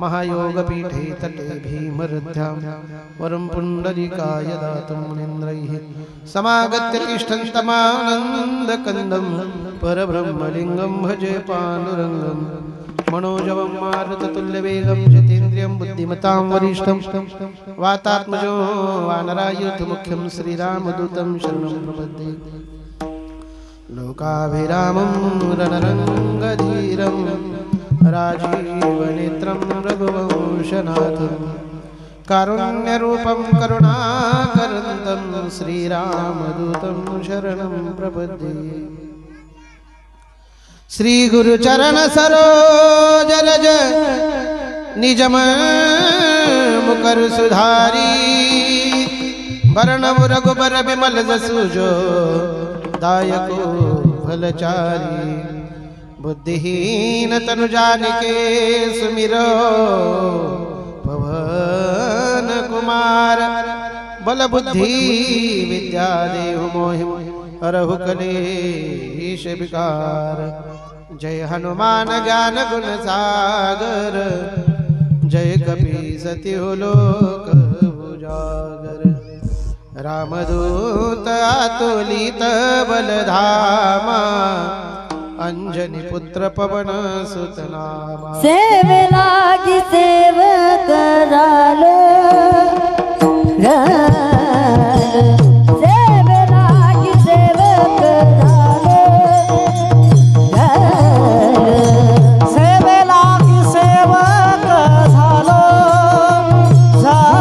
महायोगपीठे तटे भीमरथ्यां वरं पुण्डरीकाय दातुं मुनीन्द्रैः समागत्य तिष्ठन्तमानन्दकन्दं परब्रह्मलिङ्गं भजे पाण्डुरङ्गं मनोजवं मारुततुल्यवेगं जितेन्द्रियं बुद्धिमतां वरिष्ठं वातात्मजो वानरायुधमुख्यं श्रीरामदूतं शरणं प्रपद्ये लोकाभिरामं रणरङ्गधीरं राजीवनेत्रं रघुवंशनाथं कारुण्यरूपं करुणाकरन्दं श्रीरामदूतं शरणं प्रपद्ये श्री गुरुचरण सरोज रज निजमन मुकर सुधारी वरणव रघुबर विमल जसुजो दायको फलचारी बुद्धिहीन तनु जानिके सुमिरो पवन कुमार बल बुद्धि विद्या देहु मोहि हरहु कलेश विकार जय हनुमान ज्ञान गुण सागर जय कपीसतिहु लोक उजागर रामदूत अतुलित बलधामा अंजनी पुत्र पवन सुत नामा सेवे लागी सेव करालो सेवे लागी सेव करालो सेवे लागी सेव करालो झालो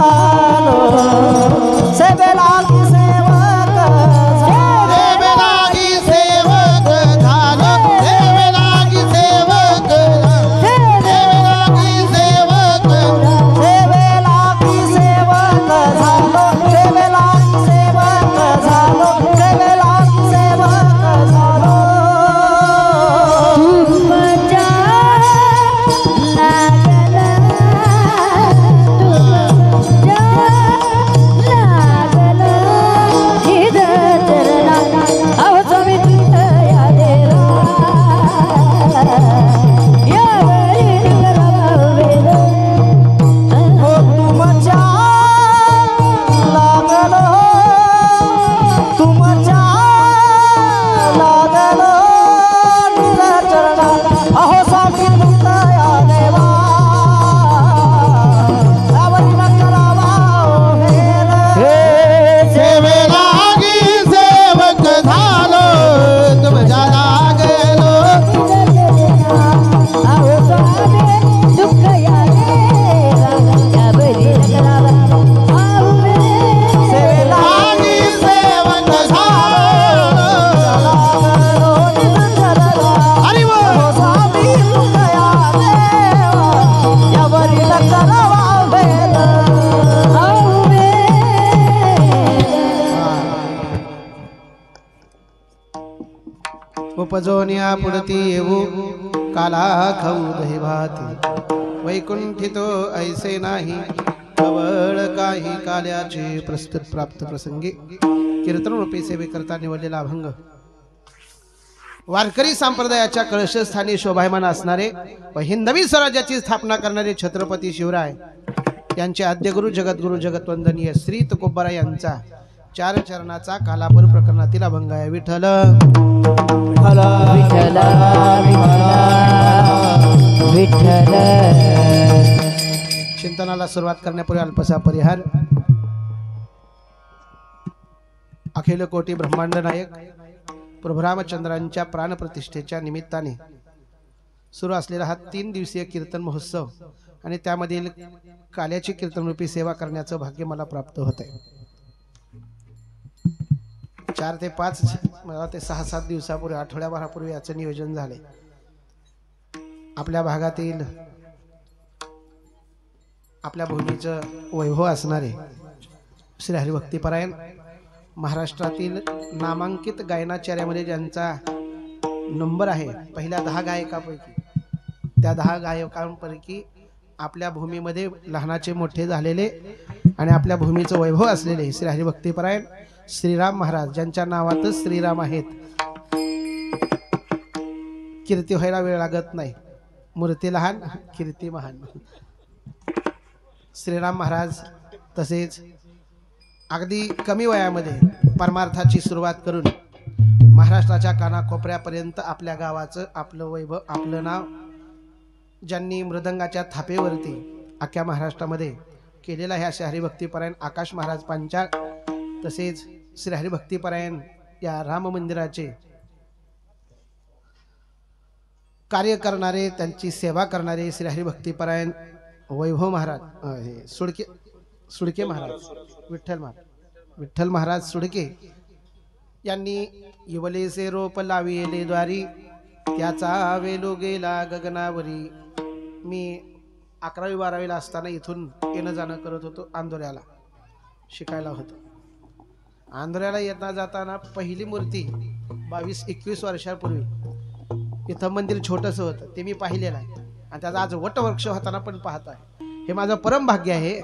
सेवे लागी सेव उपजोनिया पुढती येऊ काला खाऊ दही भाती वैकुंठितो ऐसे नाही कवळ काही काल्याचे प्रस्तुत प्राप्त प्रसंगी कीर्तन रूपी सेवेकरता निवडलेला अभंग वारकरी संप्रदायाच्या कळशस्थानी शोभायमान असणारे व हिंदवी स्वराज्याची स्थापना करणारे छत्रपती शिवराय यांचे आद्यगुरु जगद्गुरु जगतवंदनीय श्री तुकोबरा यांचा चार चरणाचा कालापूर प्रकरणातील अभंग आहे। विठ्ठल विठ्ठल विठ्ठल चिंतनाला सुरुवात करण्यापूर्वी अल्पसा परिहार। अखिल कोटी ब्रह्मांड नायक प्रभू रामचंद्रांच्या प्राणप्रतिष्ठेच्या निमित्ताने सुरू असलेला हा 3 दिवसीय कीर्तन महोत्सव आणि त्यामधील काल्याची कीर्तनरूपी सेवा करण्याचं भाग्य मला प्राप्त होते। 4 ते 5 मला ते 6-7 दिवसापूर्वी आठवड्याभरापूर्वी याचं नियोजन झाले। आपल्या भागातील आपल्या भूमीचं वैभव असणारे श्री हरिभक्तीपरायण महाराष्ट्रातील नामांकित गायनाचार्यामध्ये ज्यांचा नंबर आहे पहिल्या 10 गायकांपैकी, त्या 10 गायकांपैकी आपल्या भूमीमध्ये लहानाचे मोठे झालेले आणि आपल्या भूमीचं वैभव असलेले श्री हरिभक्तीपरायण श्रीराम महाराज ज्यांच्या नावातच श्रीराम आहेत। कीर्ती व्हायला वेळ लागत नाही, मूर्ती लहान कीर्ती महान। श्रीराम महाराज तसेच अगदी कमी वयामध्ये परमार्थाची सुरुवात करून महाराष्ट्राच्या कानाकोपऱ्यापर्यंत आपल्या गावाचं आपलं वैभव आपलं नाव ज्यांनी मृदंगाच्या थापेवरती अख्ख्या महाराष्ट्रामध्ये केलेला आहे असे हरिभक्तीपरायण आकाश महाराज पांचाळ तसेच श्री हरिभक्तीपरायण या राम मंदिराचे कार्य करणारे त्यांची सेवा करणारे श्री हरिभक्तीपरायण वैभव महाराज सुडके महाराज विठ्ठल महाराज सुडके यांनी इवलेसे रोप लाविले द्वारी त्याचा वेलो गेला गगनावरी. मी 11वी-12वीला असताना इथून येणं जाणं करत होतो आंदोऱ्याला शिकायला होतो. आंदोऱ्याला येता जाताना पहिली मूर्ती 22-21 वर्षापूर्वी इथं मंदिर छोटंसं होतं ते मी पाहिलेलं आहे आणि त्याचा आज वटवृक्ष होताना पण पाहत आहे. हे माझं परम भाग्य आहे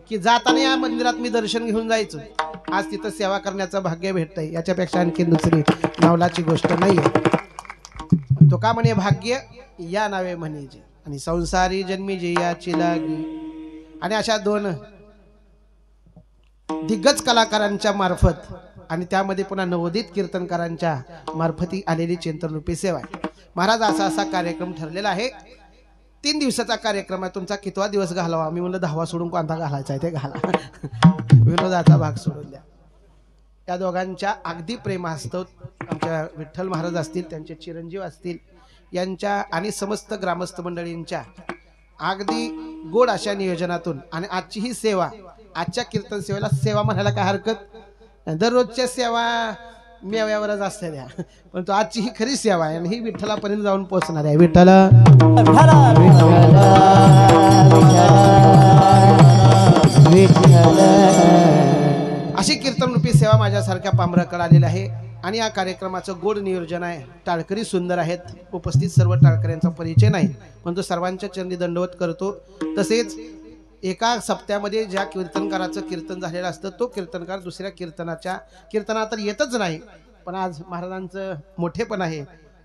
की जाताना या मंदिरात मी दर्शन घेऊन जायचो. आज तिथं सेवा करण्याचं भाग्य भेटतंय याच्यापेक्षा आणखी दुसरी नावलाची गोष्ट नाही आहे. तो का म्हणे भाग्य या नावे म्हणेजे आणि संसारी जन्मी जे याची लागी. आणि अशा दोन दिग्गज कलाकारांच्या मार्फत आणि त्यामध्ये पुन्हा नवोदित कीर्तनकारांच्या मार्फती आलेली चिंतनरूपी सेवा आहे. महाराज असा कार्यक्रम ठरलेला आहे. 3 दिवसाचा कार्यक्रम आहे. तुमचा कितवा दिवस घालावा. मी म्हणलं 10वा सोडून कोणता घालायचा आहे ते घाला. विनोदाचा भाग सोडून द्या. त्या दोघांच्या अगदी प्रेमास्तव आमच्या विठ्ठल महाराज असतील त्यांचे चिरंजीव असतील यांच्या आणि समस्त ग्रामस्थ मंडळींच्या अगदी गोड अशा नियोजनातून आणि आजची ही सेवा आजच्या कीर्तन सेवेला सेवा म्हणायला काय हरकत. दररोजच्या सेवा मेव्यावरच असते द्या परंतु आजची ही खरी सेवा आहे आणि ही विठ्ठलापर्यंत जाऊन पोहोचणार आहे. विठ्ठल अशी कीर्तनरूपी सेवा माझ्यासारख्या पामराकडे आलेली आहे आणि या कार्यक्रमाचं गोड नियोजन आहे. टाळकरी सुंदर आहेत. उपस्थित सर्व टाळकऱ्यांचा परिचय नाही परंतु सर्वांच्या चरणी दंडवत करतो. तसेच एका सप्त्यामध्ये ज्या कीर्तनकाराचं कीर्तन झालेलं असतं तो कीर्तनकार दुसऱ्या कीर्तनात तर येतच नाही. पण आज महाराजांचं मोठेपण आहे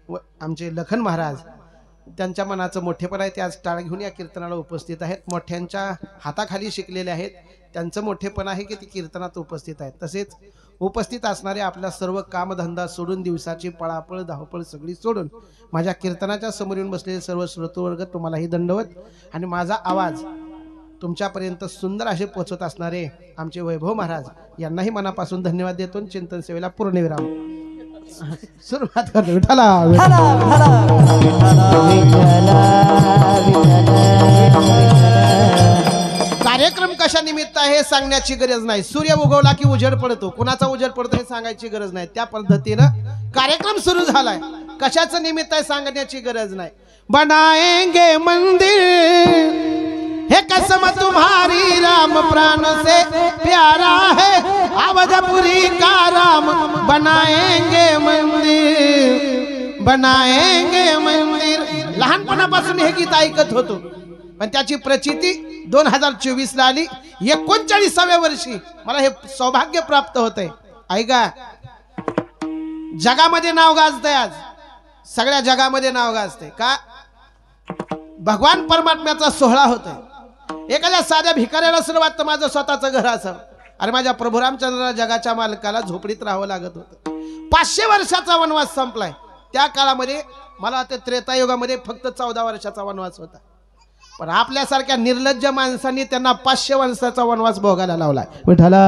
व आमचे लखन महाराज त्यांच्या मनाचं मोठेपण आहे. ते आज टाळ घेऊन या कीर्तनाला उपस्थित आहेत. मोठ्यांच्या हाताखाली शिकलेले आहेत. त्यांचं मोठेपण आहे की ते कीर्तनात उपस्थित आहेत. तसेच उपस्थित असणारे आपला सर्व कामधंदा सोडून दिवसाची पळापळ धावपळ सगळी सोडून माझ्या कीर्तनाच्या समोर येऊन बसलेले सर्व श्रोतृवर्ग तुम्हालाही दंडवत आणि माझा आवाज तुमच्यापर्यंत सुंदर असे पोहोचत असणारे आमचे वैभव महाराज यांनाही मनापासून धन्यवाद देतो. चिंतन सेवेला पूर्णविराम सुरुवात करतो. विठ्ठला कार्यक्रम कशा निमित्त आहे सांगण्याची गरज नाही. सूर्य उगवला की उजेड पडतो. कुणाचा उजेड पडतो हे सांगायची गरज नाही. त्या पद्धतीनं कार्यक्रम सुरू झालाय. कशाचं निमित्त आहे सांगण्याची गरज नाही. बनाएंगे मंदिर हे कसम तुम्हारी राम प्राण से प्यारा है अवधपुरी का राम बनाएंगे मंदिर. लहानपणापासून हे गीत ऐकत होतो पण त्याची प्रचिती 2024 ला आली. 39व्या वर्षी मला हे सौभाग्य प्राप्त होतंय. ऐका जगामध्ये नाव गाजतंय. आज सगळ्या जगामध्ये नाव गाजतंय का भगवान परमात्म्याचा सोहळा होतोय. एखाद्या साध्या भिकाऱ्याला सुद्धा वाटतं माझं स्वतःचं घर असावं. अरे माझ्या प्रभू रामचंद्राला जगाच्या मालकाला झोपडीत राहावं लागत होतं. 500 वर्षाचा वनवास संपलाय. त्या काळामध्ये मला वाटतं त्रेतायुगामध्ये फक्त 14 वर्षाचा वनवास होता. पण आपल्यासारख्या निर्लज्ज माणसांनी त्यांना 500 वर्षाचा वनवास भोगायला लावलाय. विठ्ठला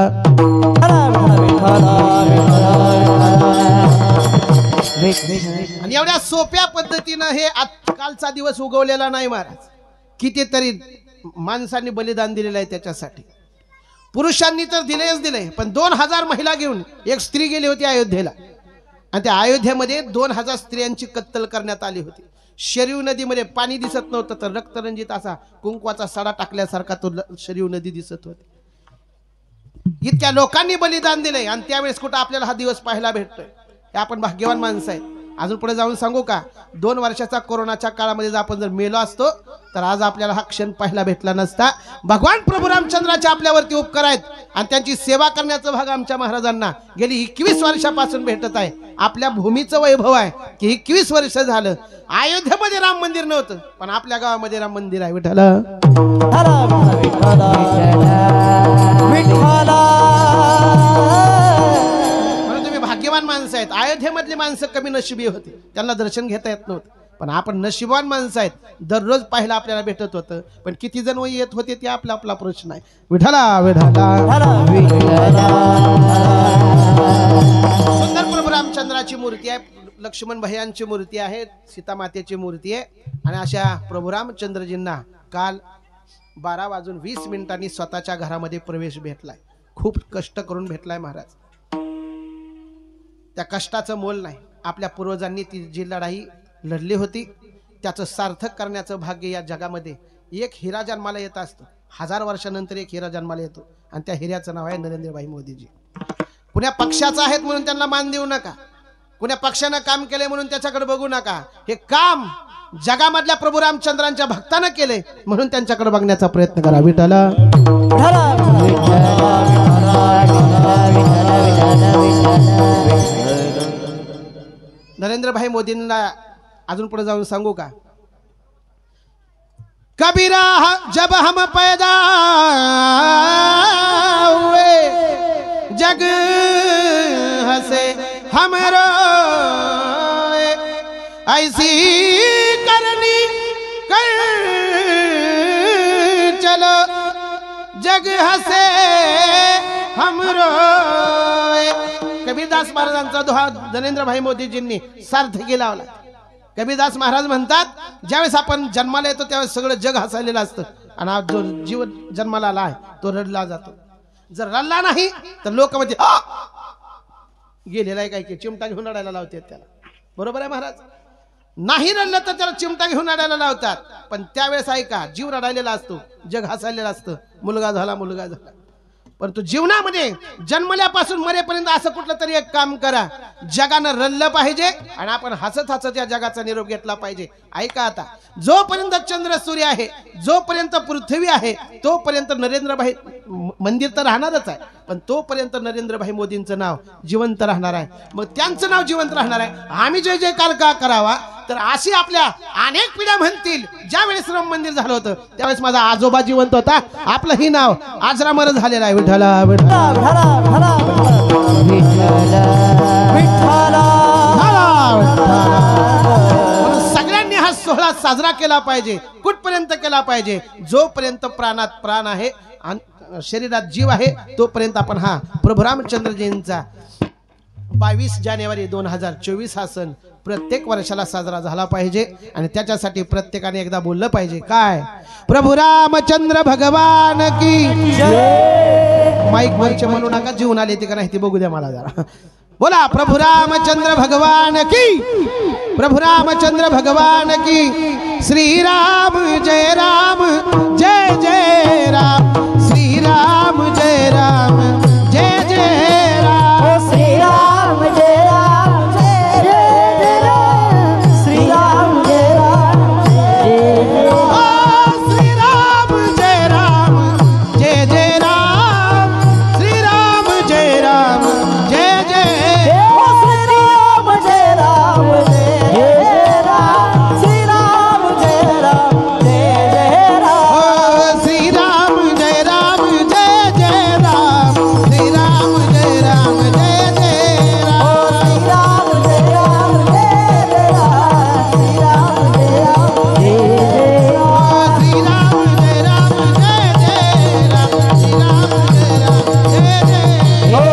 आणि एवढ्या सोप्या पद्धतीनं हे आजकालचा दिवस उगवलेला नाही महाराज. कितीतरी माणसांनी बलिदान दिलेलं आहे त्याच्यासाठी. पुरुषांनी तर दिले पण 2000 महिला घेऊन एक स्त्री गेली होती अयोध्येला आणि त्या अयोध्येमध्ये 2000 स्त्रियांची कत्तल करण्यात आली होती. शरयू नदीमध्ये पाणी दिसत नव्हतं तर रक्तरंजित असा कुंकवाचा सडा टाकल्यासारखा तो शरयू नदी दिसत होती. इतक्या लोकांनी बलिदान दिले आणि त्यावेळेस कुठं आपल्याला हा दिवस पाहायला भेटतोय. हे आपण भाग्यवान माणसं आहेत. अजून पुढे जाऊन सांगू का 2 वर्षाचा कोरोनाच्या काळामध्ये आपण जर मेलो असतो तर आज आपल्याला हा क्षण पाहायला भेटला नसता. भगवान प्रभू रामचंद्राचे आपल्यावरती उपकार आहेत. आणि त्यांची सेवा करण्याचं भाग आमच्या महाराजांना गेली 21 वर्षापासून भेटत आहे. आपल्या भूमीचं वैभव आहे की 21 वर्ष झालं. अयोध्येमध्ये राम मंदिर नव्हतं, पण आपल्या गावामध्ये राम मंदिर आहे. विठ्ठल म्हणून तुम्ही भाग्यवान माणसं आहेत. अयोध्येमधली माणसं कमी नशिबी होती, त्यांना दर्शन घेता येत नव्हतं. पण आपण नशिबवान माणसं आहेत, दररोज पाहायला आपल्याला भेटत होतं. पण किती जण येत होते ते आपला आपला प्रश्न आहे. विठ्ठला विठ्ठला सुंदर प्रभू रामचंद्राची मूर्ती आहे, लक्ष्मण भैयांची मूर्ती आहे, सीतामातेची मूर्ती आहे. आणि अशा प्रभू रामचंद्रजींना काल 12:20 स्वतःच्या घरामध्ये प्रवेश भेटलाय. खूप कष्ट करून भेटलाय महाराज. त्या कष्टाचं मोल नाही. आपल्या पूर्वजांनी ती जी लढाई लढली होती त्याचं सार्थक करण्याचं भाग्य या जगामध्ये एक हिरा जन्माला येत असतो. 1000 वर्षानंतर एक हिरा जन्माला येतो आणि त्या हिऱ्याचं नाव आहे नरेंद्रभाई मोदीजी. कुण्या पक्षाचा आहेत म्हणून त्यांना मान देऊ नका, कुण्या पक्षानं काम केले म्हणून त्याच्याकडे बघू नका. हे काम जगामधल्या प्रभू रामचंद्रांच्या भक्तानं केले म्हणून त्यांच्याकडे बघण्याचा प्रयत्न करा. विठ्ठल नरेंद्रभाई मोदींना अजून पुढे जाऊन सांगू का? कबीरा जब हम पैदा हुए जग हंसे हम रोए, ऐसी करनी कर चलो जग हंसे हम रोए. कबीरदास महाराजांचा दोहा नरेंद्रभाई मोदीजींनी सार्थकी लावला. कबीरदास महाराज म्हणतात, ज्यावेळेस आपण जन्माला येतो त्यावेळेस सगळं जग हसायलेलं असतं आणि आज जो जीव जन्माला आला आहे तो रडला जातो. जर रडला नाही तर लोक म्हणजे गेलेला आहे काय की चिमटा घेऊन रडायला लावतात त्याला. बरोबर आहे महाराज? नाही रडलं तर त्याला चिमटा घेऊन रडायला लावतात. पण त्यावेळेस ऐका, जीव रडायलेला असतो, जग हसायलेला असतं. मुलगा झाला मुलगा झाला. परंतु जीवनामध्ये जन्मल्यापासून मरेपर्यंत असं कुठलं तरी एक काम करा, जगानं रडलं पाहिजे आणि आपण हसत हसत या जगाचा निरोप घेतला पाहिजे. ऐका, आता जोपर्यंत चंद्र सूर्य आहे, जोपर्यंत पृथ्वी आहे, तोपर्यंत नरेंद्रभाई मंदिर तर राहणारच आहे, पण तोपर्यंत नरेंद्रभाई मोदींचं नाव जिवंत राहणार आहे. मग त्यांचं नाव जिवंत राहणार आहे. आम्ही जय जयकार का करावा? तर अशी आपल्या अनेक पिढ्या म्हणतील, ज्या वेळेस राम मंदिर झालं होतं त्यावेळेस माझा आजोबा जिवंत होता, आपलं ही नाव आजरामर झालेलं आहे. विठ्ठला सगळ्यांनी हा सोहळा साजरा केला पाहिजे. कुठपर्यंत केला पाहिजे? जोपर्यंत प्राणात प्राण आहे आणि शरीरात जीव आहे तोपर्यंत आपण हा प्रभू रामचंद्रजींचा 22 जानेवारी 2024 हा सण प्रत्येक वर्षाला साजरा झाला पाहिजे. आणि त्याच्यासाठी प्रत्येकाने एकदा बोललं पाहिजे, काय? प्रभू रामचंद्र भगवान की जय. माईक वरचे म्हणू नका, जीवन आले ते का नाही ते बघू द्या मला जरा. बोला, प्रभू रामचंद्र भगवान की, प्रभू रामचंद्र भगवान की. श्री राम जय राम जय जय राम, श्री राम जय राम जय जय राम, श्री राम जय राम जय जय राम, श्री राम जय राम जय जय राम, श्री राम जय राम जय जय राम, श्री राम जय राम जय जय. श्री राम जय राम जय जय राम, श्री राम जय राम जय जय राम, श्री राम जय राम जय जय राम, श्री राम जय राम जय जय राम, श्री राम जय राम जय जय राम, श्री राम जय राम जय जय राम, श्री राम जय राम जय जय राम, श्री राम जय राम जय जय.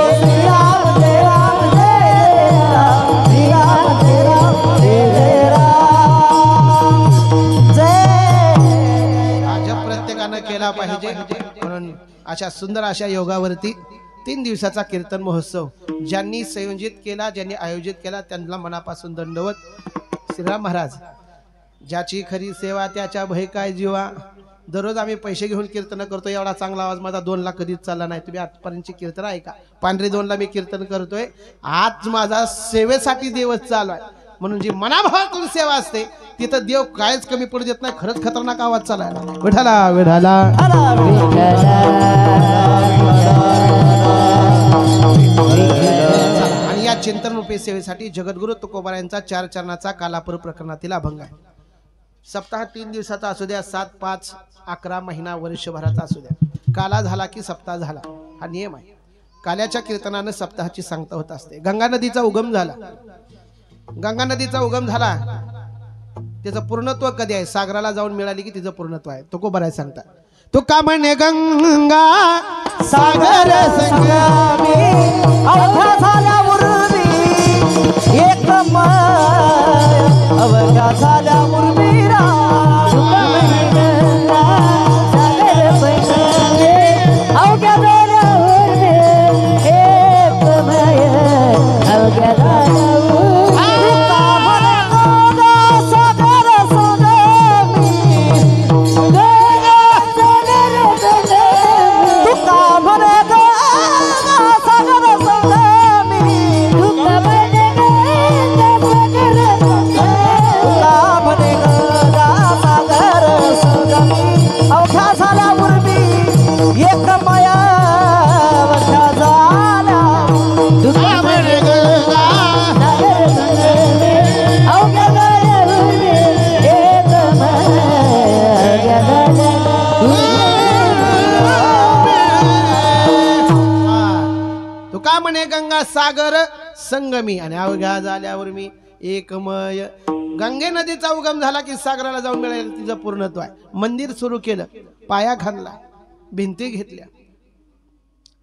श्री राम जय राम जय जय राम, श्री राम जय राम जय जय राम जय. हा जप प्रत्येकानं केला पाहिजे. म्हणून अशा सुंदर अशा योगावरती 3 दिवसाचा कीर्तन महोत्सव ज्यांनी संयोजित केला, ज्यांनी आयोजित केला, त्यांना मनापासून दंडवत. श्रीराम महाराज, ज्याची खरी सेवा त्याच्या भय काय जीवा. दररोज आम्ही पैसे घेऊन कीर्तन करतो, एवढा चांगला आवाज माझा 2 लाख कधीच चालला नाही. तुम्ही आजपर्यंतची कीर्तन ऐका. पांढरी 2 ला मी कीर्तन करतोय. आज माझा सेवेसाठी दिवस चालू आहे. म्हणून जी मनाभावातून सेवा असते तिथं देव कायच कमी पडू देत नाही. खरंच खतरनाक आवाज चालायला. विठाला विठाला हरा विठ्ठला. चिंतन रूपी सेवेसाठी जगद्गुरु तुकोबार यांचा 4 चरणाचा कालापूर प्रकरणातील अभंग आहे. सप्ताह 3 दिवसाचा असू द्या, 7, 5, 11 महिना वर्षभराचा असू द्या, काला झाला की सप्ताह झाला हा नियम आहे. काल्याच्या कीर्तनानं सप्ताहाची सांगता होत असते. गंगा नदीचा उगम झाला, गंगा नदीचा उगम झाला, त्याचं पूर्णत्व कधी आहे? सागराला जाऊन मिळाली की तिचं पूर्णत्व आहे. तुकोबार आहे सांगता, तू का म्हणे गंगा सागर संगमी अवघ्या झाल्या उर्मी एकमय अवघ्या झाल्या उर्मीरा अवघ्या झाल्या उर्मी एकमय अवघ्या झाल्या गंगा सागर संगमी आणि अवघ्या झाल्यावर मी एकमय. गंगे नदीचा उगम झाला की सागराला जाऊन मिळेल तिचं पूर्णत्व आहे. मंदिर सुरू केलं, पाया घालला, भिंती घेतल्या,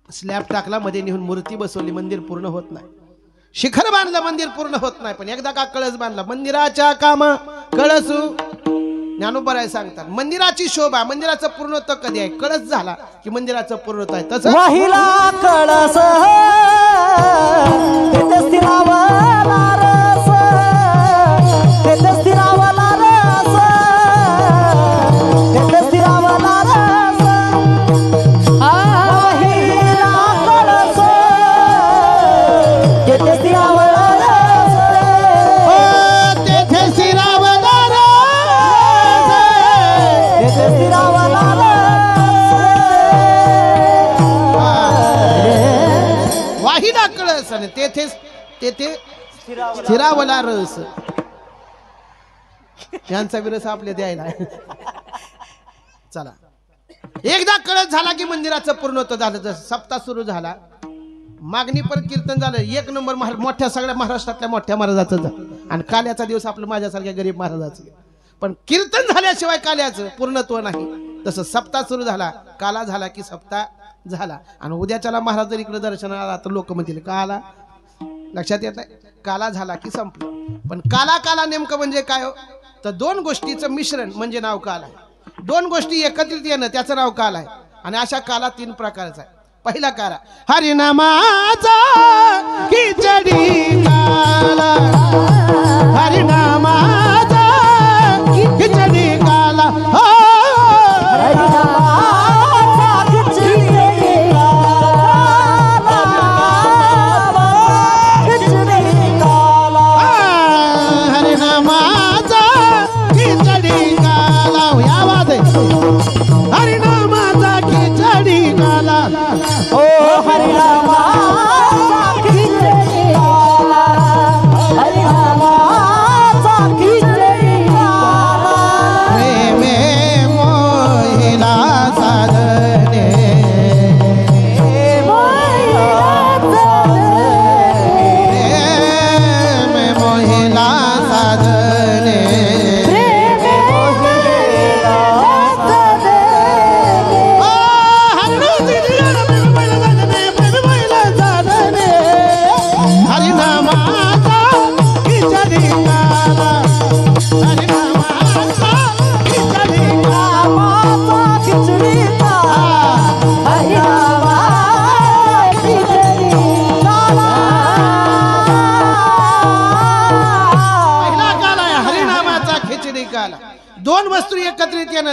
स्लॅब टाकला, मध्ये नेऊन मूर्ती बसवली, मंदिर पूर्ण होत नाही. शिखर बांधलं, मंदिर पूर्ण होत नाही. पण एकदा का कळस बांधला, मंदिराच्या काम कळसू. ज्ञानोबा सांगतात मंदिराची शोभा, मंदिराचं पूर्णत्व कधी आहे? कळस झाला की मंदिराचं पूर्णत्व आहे. तसं वाहिला कळस तेथे स्थिरावला रस, तेथे स्थिरावला रस, तेथे स्थिरावला रस. वाहिला कळस तेथे स्थिरावला रस, तेथे स्थिरावला रस, तेथे स्थिरावला रस. वाहिला कळस आणि तेथे तेथे स्थिरावला रस. यांचा विरस आपल्या द्यायला. चला, एकदा कळस झाला की मंदिराचं पूर्णत्व झालं. जसं सप्ताह सुरू झाला, मागणी पर कीर्तन झालं, 1 नंबर मोठ्या सगळ्या महाराष्ट्रातल्या मोठ्या महाराजाचं झालं. आणि काल्याचा दिवस आपलं माझ्यासारख्या गरीब महाराजाचं. पण कीर्तन झाल्याशिवाय काल्याचं पूर्णत्व नाही. तसं सप्ताह सुरू झाला, काला झाला की सप्ताह झाला. आणि उद्याच्याला महाराज जर इकडे दर्शनाला आला तर लोक म्हणतील का आला, लक्षात येत आहे? काला झाला की संपलं. पण काला काला नेमकं म्हणजे काय हो? तर 2 गोष्टीचं मिश्रण म्हणजे नाव काल आहे. 2 गोष्टी एकत्रित येणं त्याचं नाव काल आहे. आणि अशा काला 3 प्रकारचा आहे. पहिला काला हरिनामाचा खिचडी काला, हरिनामाचा खिचडी काला, हो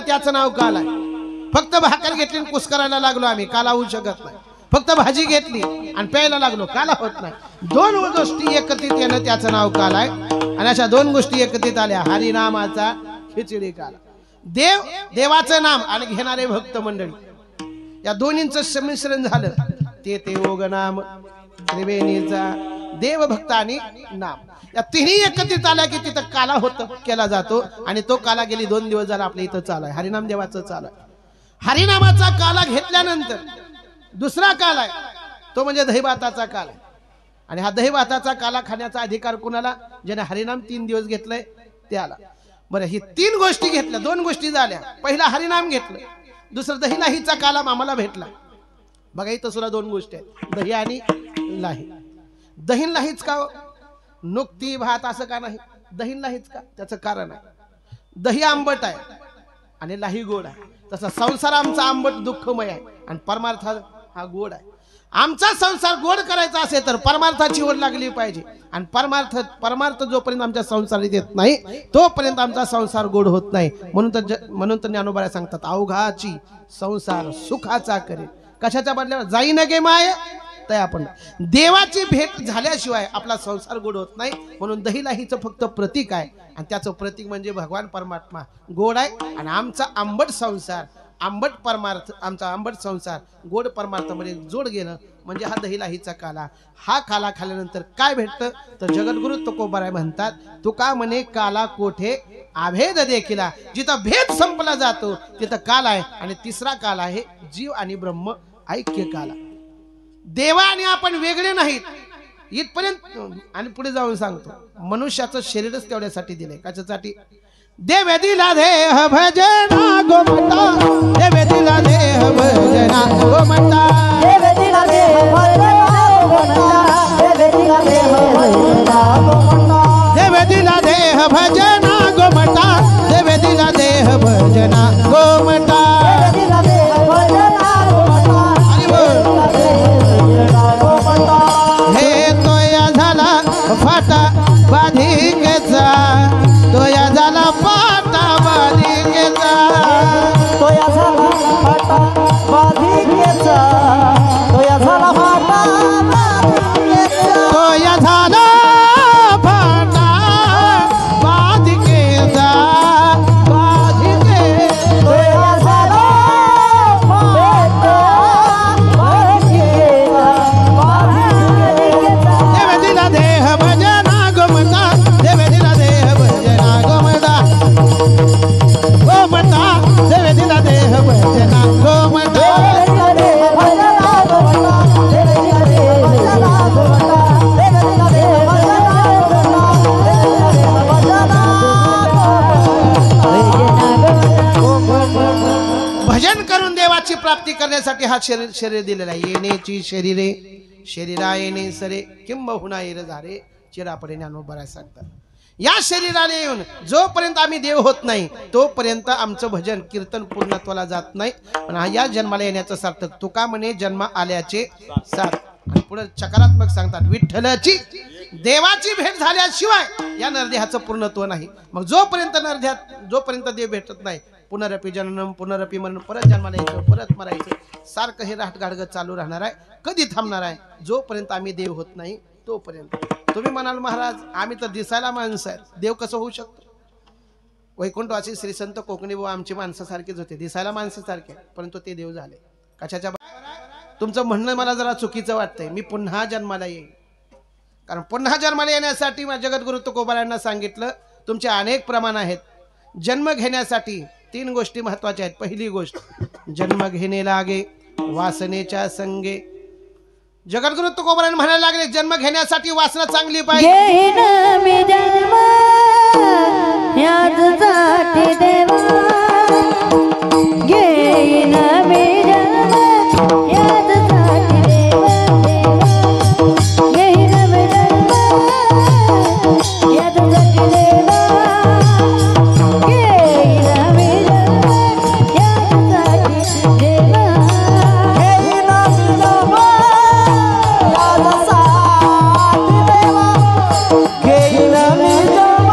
त्याचं नाव काल आहे. फक्त भाकर घेतली आणि कुस करायला लागलो आम्ही, काला होऊ शकत नाही. फक्त भाजी घेतली आणि प्यायला लागलो, काला होत नाही. 2 गोष्टी एकत्रित येणं त्याचं नाव काल आहे. आणि अशा 2 गोष्टी एकत्रित आल्या, हरिनामाचा खिचडी काला. देवाचं नाम आणि घेणारे भक्त मंडळी, या दोन्हींचं संमिश्रण झालं ते ओग नाम त्रिवेणीचा देवभक्त आणि नाम, या तिन्ही एकत्रित आल्या की तिथं काला होत केला जातो. आणि तो काला गेली 2 दिवस झाला आपल्या इथं चालू आहे. हरिनाम देवाचं चालू आहे. हरिनामाचा काला घेतल्यानंतर दुसरा काला आहे तो म्हणजे दहीभाताचा काला. आणि हा दहीभाताचा काला खाण्याचा अधिकार कुणाला? ज्याने हरिनाम 3 दिवस घेतलंय त्याला. बरं, ही 3 गोष्टी घेतल्या, 2 गोष्टी झाल्या. पहिला हरिनाम घेतलं, दुसरं दही लाहीचा काला आम्हाला भेटला. बघा इथं सुद्धा 2 गोष्टी आहेत, दही आणि लाही. दही लाहीच का? नुकती भात असं का नाही? दही लाहीच का? त्याचं कारण आहे, दही आंबट आहे आणि लाही गोड आहे. तसा संसार आमचा आंबट दुःखमय आहे आणि परमार्थ हा गोड आहे. आमचा संसार गोड करायचा असेल तर परमार्थाची ओढ लागली पाहिजे. आणि परमार्थ जोपर्यंत आमच्या संसारात येत नाही तोपर्यंत आमचा संसार गोड होत नाही. म्हणून तर ज्ञानोबा सांगतात, अवघाची संसार सुखाचा करे, कशाच्या बदल्यावर जाई न गे माय. तर आपण देवाची भेट झाल्याशिवाय आपला संसार गोड होत नाही. म्हणून दहीलाहीचं फक्त प्रतीक आहे आणि त्याचं प्रतीक म्हणजे भगवान परमात्मा गोड आहे. आणि आमचा आंबट संसार, आंबट परमार्थ, आमचा आंबट संसार गोड परमार्थामध्ये जोड गेलं म्हणजे हा दहीलाहीचा काला. हा काला खाल्यानंतर काय भेटतं? तर जगद्गुरु तुकोबाराय म्हणतात, तुका म्हणे काला कोठे अभेद देखिला. जिथं भेद संपला जातो तिथं काल आहे. आणि तिसरा काल आहे जीव आणि ब्रह्म ऐक्य काला. देवा आणि आपण वेगळे नाहीत इथपर्यंत. आणि पुढे जाऊन सांगतो, मनुष्याचं शरीरच तेवढ्यासाठी दिलंय. कशासाठी? देवे दिला देह भजना गोमता, देवे दिला देह भजना गोमता, देवे दिला देह भजना गोमता, देवे दिला देह भजना गोमता, देवे दिला देह भजना गोमता, देवे दिला देह भजना गोमता. दिला देह भजना गोमता, हे तोया झाला फाटा बाधिकेचा, तोया झाला फाटा बाधिकेचा, तोया झाला फाटा बाधिकेचा, तोया झाला फाटा बाधिकेचा, तोया झाला फाटा बाधिकेचा, बाधिके, तोया झाला फाटा बाधिकेचा, बाधिकेचा. देवे दिला देह भजना गोमता, देवे दिला देह भजना गोमता, गोमता, देवे दिला देह भजना गोमता. भजन करून देवाची प्राप्ती करण्यासाठी हा शरीर दिलेला आहे. येण्याची शरीरे शरीरा येणे सरे किंबहुना येर झारे चिरापडे ज्ञानोबा सांगतात. या शरीराने येऊन जोपर्यंत आम्ही देव होत नाही तोपर्यंत आमचं भजन कीर्तन पूर्णत्वाला जात नाही. पण या जन्माला येण्याचं सार्थक तुका म्हणे जन्म आल्याचे साथ. आणि पुढे सकारात्मक सांगतात, विठ्ठलाची देवाची भेट झाल्याशिवाय या नरदेहाचं पूर्णत्व नाही. मग जोपर्यंत देव भेटत नाही पुनरपी जननम पुनरपी मरण, परत जन्माला यायचं परत मरायचं, सारखं हे राहटगाडगं चालू राहणार आहे. कधी थांबणार आहे? जोपर्यंत आम्ही देव होत नाही तोपर्यंत. तुम्ही म्हणाल महाराज आम्ही तर दिसायला माणसं आहेत, देव कसं होऊ शकतो? वैकुंठवासी श्री संत कोकणी बुवा आमची माणसासारखेच होते, दिसायला माणसासारखे, परंतु ते देव झाले. कशाच्या? तुमचं म्हणणं मला जरा चुकीचं वाटतंय. मी पुन्हा जन्माला येईन, कारण पुन्हा जन्माला येण्यासाठी जगद्गुरु तुकोबारायांना सांगितलं तुमचे अनेक प्रमाण आहेत. जन्म घेण्यासाठी 3 गोष्टी महत्वाच्या आहेत. पहिली गोष्ट, जन्म घेणे लागे वासनेच्या संगे. जगद्गुरु तुकोबाराय म्हणायला लागले जन्म घेण्यासाठी वासना चांगली पाहिजे. घेईन मी जन्म यासाठी देवा, घेईन मी जन्म यासाठी देवा, घेईन मी जन्म यासाठी देवा, घेईन मी जन्म यासाठी देवा, घेईन मी जन्म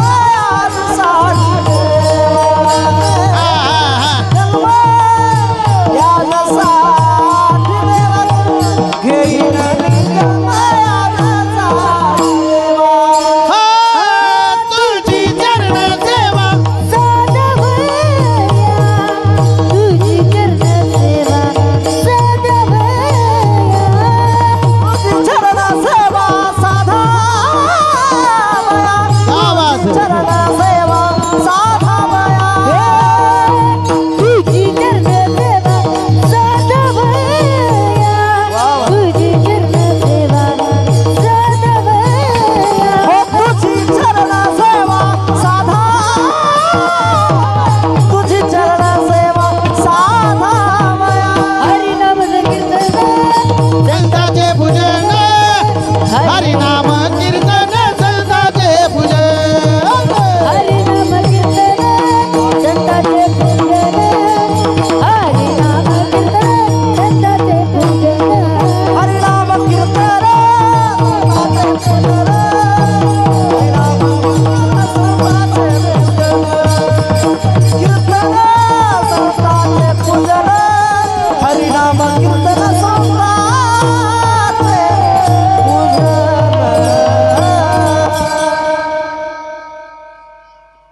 कीर्तन सोमनाथे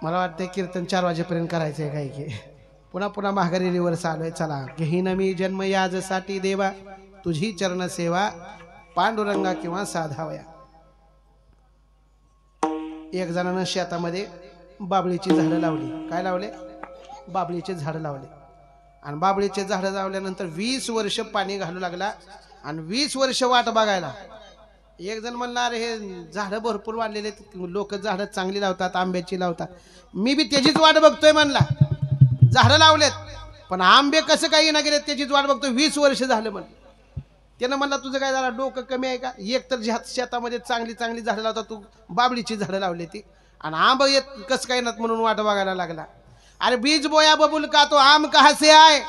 मला वाटतं कीर्तन 4 वाजेपर्यंत करायचंय काय की पुन्हा पुन्हा माघारी रिवर्स आलोय. चला. घेईन मी जन्म याजसाठी देवा, तुझी चरण सेवा पांडुरंगा किंवा साधावया. एक जणानं शेतामध्ये बाबळीची झाडं लावली. काय लावले? बाबळीचे झाडं लावले. आणि बाबळीचे झाडं लावल्यानंतर 20 वर्ष पाणी घालू लागला आणि 20 वर्ष वाट बघायला. एक जण म्हणला, अरे हे झाडं भरपूर वाढलेले, लोक झाडं चांगली लावतात, आंब्याची लावतात, मी बी त्याचीच वाट बघतोय म्हणला. झाडं लावलेत पण आंबे कसं काही ना गेलेत त्याचीच वाट बघतोय. 20 वर्ष झालं म्हणलं. त्यानं म्हणला, तुझं काय झालं, डोकं कमी आहे का? एक तर शेतामध्ये चांगली चांगली झाडं लावतात, तू बाबळीची झाडं लावली ती, आणि आंब येत कसं काय ना म्हणून वाट बघायला लागला. अरे बीज बोया बबुल का तो आम कहा से आए.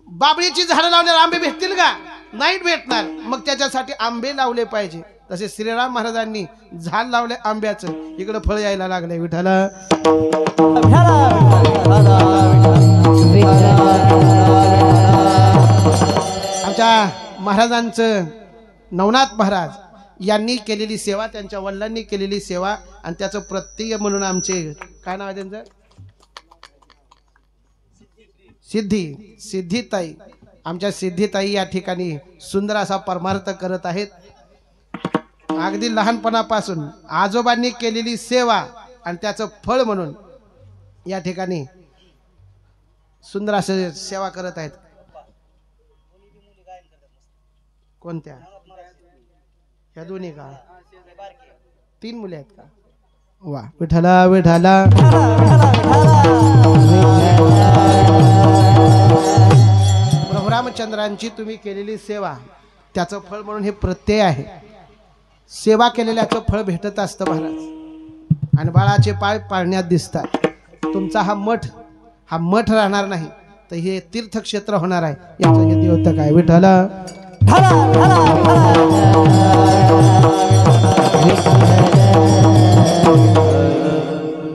बाबळीची झाडं लावल्यावर आंबे भेटतील का? नाही भेटणार. मग त्याच्यासाठी आंबे लावले पाहिजे. तसे श्रीराम महाराजांनी झाड लावले आंब्याचं, इकडं फळ यायला लागले. विठाला आमच्या महाराजांचं नवनाथ महाराज यांनी केलेली सेवा, त्यांच्या वडिलांनी केलेली सेवा आणि त्याचं प्रत्यय म्हणून आमचे काय नाव आहे त्यांचं, सिद्धिताई. आमच्या सिद्धिताई या ठिकाणी सुंदर असा परमार्थ करत आहेत. अगदी लहानपणापासून आजोबांनी केलेली सेवा आणि त्याचं फळ म्हणून या ठिकाणी सुंदर असं सेवा करत आहेत. कोणत्या? ह्या दोन्ही का? 3 मुले आहेत का? वा. विठाला विठाला. प्रभू रामचंद्रांची तुम्ही केलेली सेवा त्याचं फळ म्हणून हे प्रत्यय आहे. सेवा केलेल्याचं फळ भेटत असतं महाराज. आणि बाळाचे पाय पाळण्यात दिसतात. तुमचा हा मठ राहणार नाही तर हे तीर्थक्षेत्र होणार आहे. याचं हे द्योतक आहे. विठाला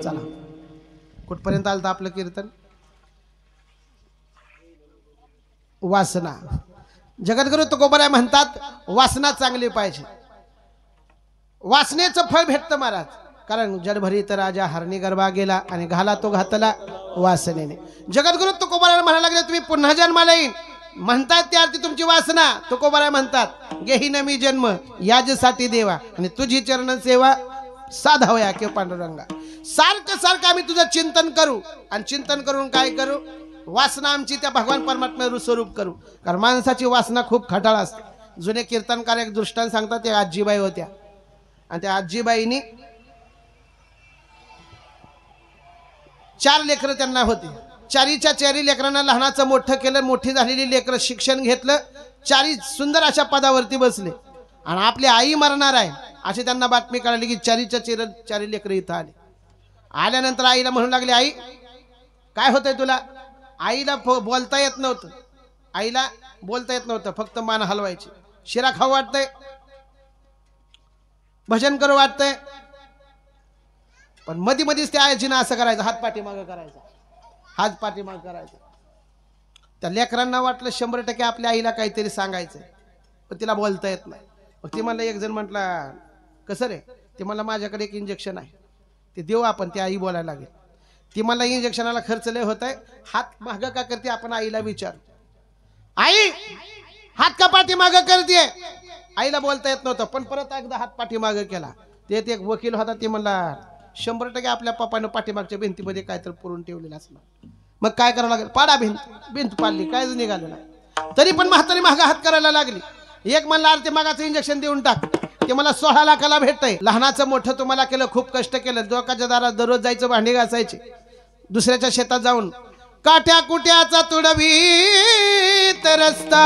चला. कुठपर्यंत आलं आपलं कीर्तन? वासना. जगद्गुरु तुकोबराय म्हणतात, वासना चांगली पाहिजे. वासनेचं फळ भेटतं महाराज. कारण जडभरीत राजा हरणी गरबा गेला आणि घाला तो घातला वासनेने. जगद्गुरु तुकोबराय म्हणायला लागले, तुम्ही पुन्हा जन्माला येईन म्हणतात त्या अर्थी तुमची वासना. तुकोबराय म्हणतात, घेईन मी जन्म याजसाठी देवा आणि तुझी चरण सेवा साधावया के पांडुरंगा. सारखं सारखं आम्ही तुझं चिंतन करू आणि चिंतन करून काय करू, वासना आमची त्या भगवान परमात्मा स्वरूप करू. कारण माणसाची वासना खूप खटाळ असते. जुने कीर्तनकार एक दृष्टांत सांगतात. त्या आजीबाई होत्या आणि त्या आजीबाईनी 4 लेकरं त्यांना होती. 4 लेकरांना लहानाचं मोठं केलं. मोठी झालेली लेकरं शिक्षण घेतलं. 4 सुंदर अशा पदावरती बसले आणि आपली आई मरणार आहे अशी त्यांना बातमी कळाली की 4 लेकरं इथं आले. आल्यानंतर आईला म्हणू लागले, आई काय होतंय तुला? आईला बोलता येत नव्हतं. आईला बोलता येत नव्हतं, फक्त मान हलवायची. शिरा खाऊ वाटतंय, भजन करू वाटतंय, पण मधी मधीच त्या आजीनं असं करायचं, हात पाठीमागं करायचा, हात पाठीमागं करायचा. त्या लेकरांना वाटलं 100% आपल्या आईला काहीतरी सांगायचं, पण तिला बोलता येत नाही. मग ती म्हणलं, एक जण म्हटला, कसं रे? ते मला माझ्याकडे एक इंजेक्शन आहे, ते देऊ आपण. ती आई बोलायला लागेल. ती मला इंजेक्शनाला खर्च लय होत आहे, हात मागं का करते? आपण आईला विचार, आई हात का पाठीमागं करते? आईला बोलता येत नव्हतं, पण परत एकदा हात पाठीमागं केला. ते एक वकील होता, ते म्हणला 100% आपल्या पप्पानं पाठीमागच्या भिंतीमध्ये काहीतरी पुरून ठेवलेलं असणार. मग काय करावं लागेल? पाडा भिंत. भिंत पाडली, कायच निघालं नाही. तरी पण म्हातारी मागं हात करायला लागली. एक म्हणला, अरे ते मागाचं इंजेक्शन देऊन टाक, ते मला 16 लाखाला भेटतंय. लहानाचं मोठं तुम्हाला केलं, खूप कष्ट केलं. लोकांच्या दारात दररोज जायचं, भांडी घासायचे, दुसऱ्याच्या शेतात जाऊन काट्या कुट्याचा तुडवीत रस्ता,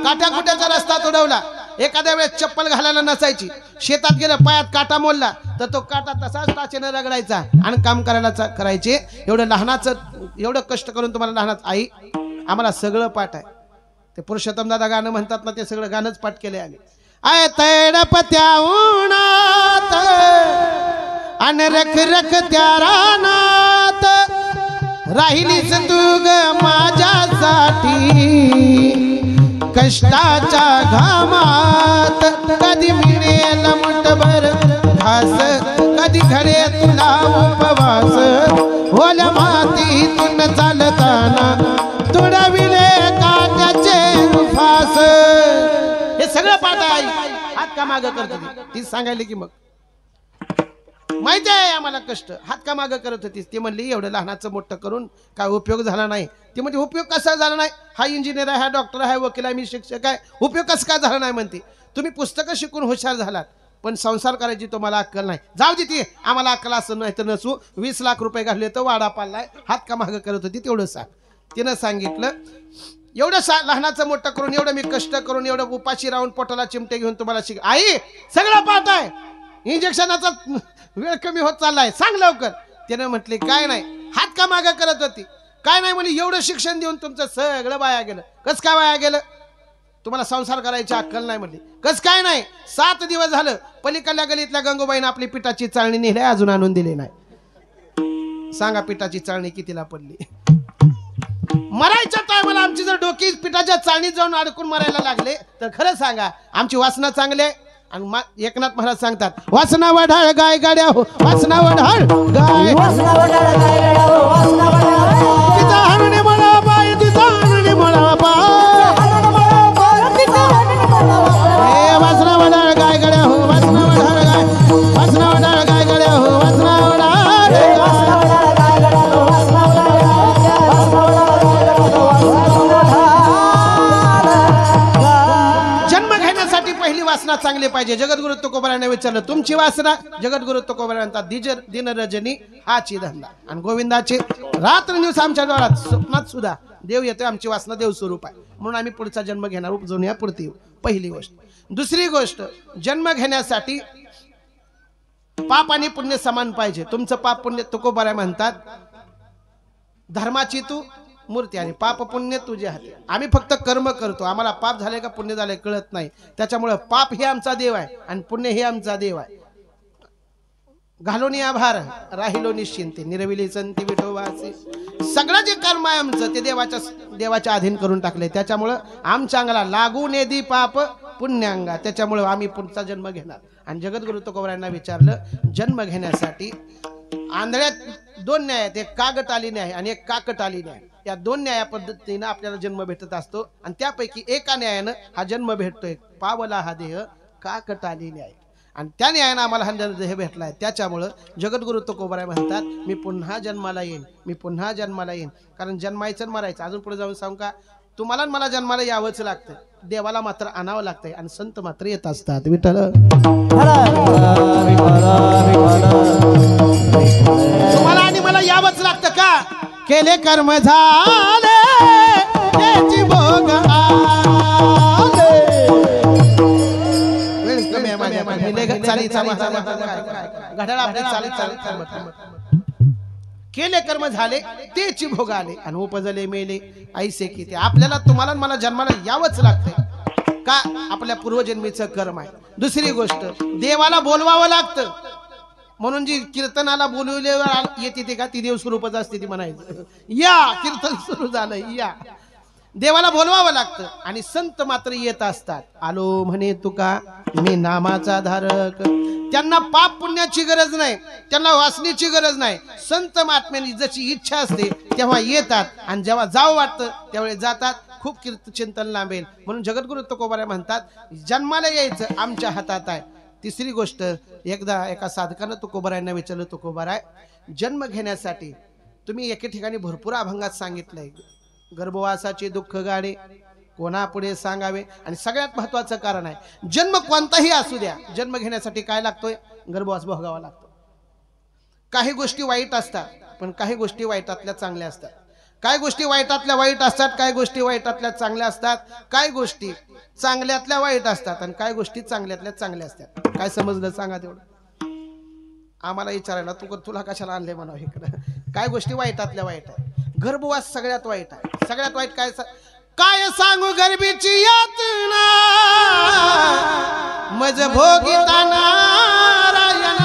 काट्या कुट्याचा रस्ता तुडवला. एखाद्या वेळेस चप्पल घालायला नसायची, शेतात गेलं, पायात काटा मोडला तर तो काटा तसाच टाचेनं रगडायचा आणि काम करायला करायचे. एवढं लहानाचं, एवढं कष्ट करून तुम्हाला लहानाचं. आई आम्हाला सगळं पाठ आहे. ते पुरुषोत्तम दादा गाणं म्हणतात ना, ते सगळं गाणंच पाठ केले आले. आय तडपत्या उन्हात अन रख रख त्या रानात राहिलीच तू ग माझ्यासाठी. कष्टाच्या घामात कधी मिळेल मुठभर घास कधी घडे तुला उपवास ओल्या मातीतून चालताना तुडविले काट्याचे फास हे सगळं पाठ आहे हात का माग करत तीच सांगायला की मग माहिती आहे आम्हाला कष्ट हात का माग करत होतीस ती म्हणली एवढं लहानाचं मोठं करून काय उपयोग झाला नाही ती म्हणजे उपयोग कसा झाला नाही हा इंजिनियर आहे हा डॉक्टर आहे वकील आहे मी शिक्षक आहे उपयोग कसा काय झाला नाही म्हणते तुम्ही पुस्तकं शिकून हुशार झालात पण संसार करायची तुम्हाला अक्कल नाही जाऊ दे ती आम्हाला अक्कल असं नाही तर नसू 20 लाख रुपये घालले तर वाडा पाळलाय हात का माग करत होती तेवढं सांग तिनं सांगितलं एवढं लहानाचं मोठं करून एवढं मी कष्ट करून एवढं उपाशी राहून पोटाला चिमटे घेऊन तुम्हाला शिक आई सगळं पाहत आहे इंजेक्शनाचा वेळ कमी होत चाललाय सांग लवकर त्यानं म्हटले काय नाही हात का मागा करत होती काय नाही म्हणजे एवढं शिक्षण देऊन तुमचं सगळं वाया गेलं कस काय वाया गेलं तुम्हाला संसार करायची अक्कल नाही म्हटली कस काय नाही 7 दिवस झालं पलीकडल्या गलीतल्या गंगूबाईनं आपली पिठाची चाळणी नेली अजून आणून दिली नाही सांगा पिठाची चाळणी कितीला पडली मरायच्या टायमाला आमची जर डोकी पिठाच्या चाळणीत जाऊन अडकून मरायला लागले तर खरं सांगा आमची वासना चांगली आहे आणि एकनाथ महाराज सांगतात वासना वढाळ गाय गाड्या हो वासना वढाळ गाय तिचा हनुने म्हणा बाय तिचा हनुने म्हणा बाय वासना वढाळ गाय गाड्या हो वासना वढाळ गाय वासना वढाळ गाय गाड्या हो वासना वढाळ पहिली वासना चांगली पाहिजे जगद्गुरु तुकोबाराने विचारलं तुमची वासना जगद्गुरु तुकोबारा म्हणतात दिन रजनी हाची धंदा आणि गोविंदाचे रात्र दिवस आमच्या द्वारात स्वप्नात सुद्धा देव येतोय आमची वासना देव स्वरूप आहे म्हणून आम्ही पुढचा जन्म घेणार उपजून या पुढती पहिली गोष्ट दुसरी गोष्ट जन्म घेण्यासाठी पाप आणि पुण्य समान पाहिजे तुमचं पाप पुण्य तुकोबारा म्हणतात धर्माची तू मूर्ती आणि पाप पुण्य तुझे हाती आम्ही फक्त कर्म करतो आम्हाला पाप झाले का पुण्य झाले कळत नाही त्याच्यामुळे पाप हे आमचा देव आहे आणि पुण्य हे आमचा देव आहे घालून आभार राहिलो निश्चिंते निरविली संती विठोबाचे सगळं जे कर्म आहे आमचं ते देवाच्या अधीन करून टाकले त्याच्यामुळं आमच्या अंगाला लागू नेदी पाप पुण्यांगा त्याच्यामुळे आम्ही पुढचा जन्म घेणार आणि जगद्गुरु तुकोबारांना विचारलं जन्म घेण्यासाठी आंधळ्यात 2 न्याय आहेत एक कागटाली न्याय आणि एक काकटाली न्याय या 2 न्याया पद्धतीने आपल्याला जन्म भेटत असतो आणि त्यापैकी एका न्यायानं हा जन्म भेटतोय पावला हा देह काकटाली न्याय आणि त्या न्यायानं आम्हाला हा देह भेटलाय त्याच्यामुळं जगद्गुरु तुकोबाराय म्हणतात मी पुन्हा जन्माला येईन कारण जन्मायचं मरायचं अजून पुढे जाऊन सांगू का तुम्हाला मला जन्माला यावंच लागतं देवाला मात्र आणावं लागतंय आणि संत मात्र येत असतात विठ्ठल तुम्हाला आणि मला यावंच लागतं का केले कर्म झाले त्याची भोग आले वेळ कमी आहे माझ्या चाली घड्याळ आपली चाली केले कर्म झाले तेची भोग आले आणि उपजले मेले ऐसे की ते आपल्याला तुम्हाला मला जन्माला यावंच लागतंय का आपल्या पूर्वजन्मीचं कर्म आहे दुसरी गोष्ट देवाला बोलवावं लागतं म्हणून जी कीर्तनाला बोलवल्यावर येते ते का ती देव स्वरूपच असते ती म्हणायचं या कीर्तन सुरू झालं या देवाला बोलवावं लागतं आणि संत मात्र येत असतात आलो म्हणे तुका मी नामाचा धारक त्यांना पाप पुण्याची गरज नाही त्यांना वासनेची गरज नाही संत महात्म्यांनी जशी इच्छा असते तेव्हा येतात आणि जेव्हा जावं वाटतं त्यावेळी जातात खूप कीर्तचिंतन लांबेल म्हणून जगद्गुरु तुकोबाराय म्हणतात जन्माला यायचं आमच्या हातात आहे तिसरी गोष्ट एकदा एका साधकानं तुकोबारायांना विचारलं तुकोबाराय जन्म घेण्यासाठी तुम्ही एके ठिकाणी भरपूर अभंगात सांगितलंय गर्भवासाचे दुःख गाडे कोणापुढे सांगावे आणि सगळ्यात महत्वाचं कारण आहे जन्म कोणताही असू द्या जन्म घेण्यासाठी काय लागतोय गर्भवास भोगावा लागतो काही गोष्टी वाईट असतात पण काही गोष्टी वाईटातल्या चांगल्या असतात काही गोष्टी वाईटातल्या वाईट असतात काही गोष्टी वाईटातल्या चांगल्या असतात काही गोष्टी चांगल्यातल्या वाईट असतात आणि काही गोष्टी चांगल्यातल्या चांगल्या असतात काय समजलं सांगा तेवढं आम्हाला विचारायला तुला कशाला आणले म्हणावं इकडं काय गोष्टी वाईटातल्या वाईट आहे गर्भवास सगळ्यात वाईट आहे सगळ्यात वाईट काय सांगू गर्भीची यातना मज भोगिता नारायणा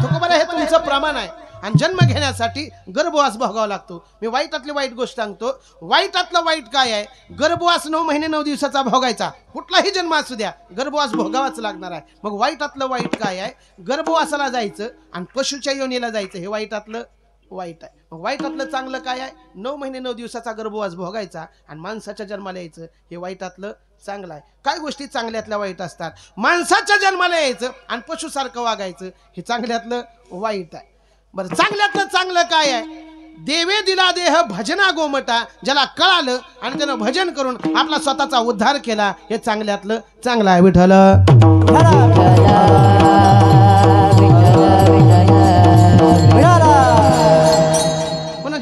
तुकोबारा हे तुमचं प्रमाण आहे आणि जन्म घेण्यासाठी गर्भवास भोगावा लागतो. मी वाईटातली वाईट गोष्ट सांगतो. वाईटातलं वाईट काय आहे? गर्भवास 9 महिने 9 दिवसाचा भोगायचा. कुठलाही जन्म असू द्या, गर्भवास भोगावाच लागणार आहे. मग वाईटातलं वाईट काय आहे? गर्भवासाला जायचं आणि पशुच्या योनीला जायचं, हे वाईटातलं वाईट आहे. मग वाईटातलं चांगलं काय आहे? 9 महिने 9 दिवसाचा गर्भवास भोगायचा आणि माणसाच्या जन्माला यायचं, हे वाईटातलं चांगलं आहे. काय गोष्टी चांगल्यातल्या वाईट असतात? माणसाच्या जन्माला यायचं आणि पशुसारखं वागायचं, हे चांगल्यातलं वाईट आहे. बरं, चांगल्यातलं चांगलं काय आहे? देवे दिला देह भजना गोमटा, ज्याला कळालं आणि त्यानं भजन करून आपला स्वतःचा उद्धार केला, हे चांगल्यातलं चांगलं आहे. विठ्ठल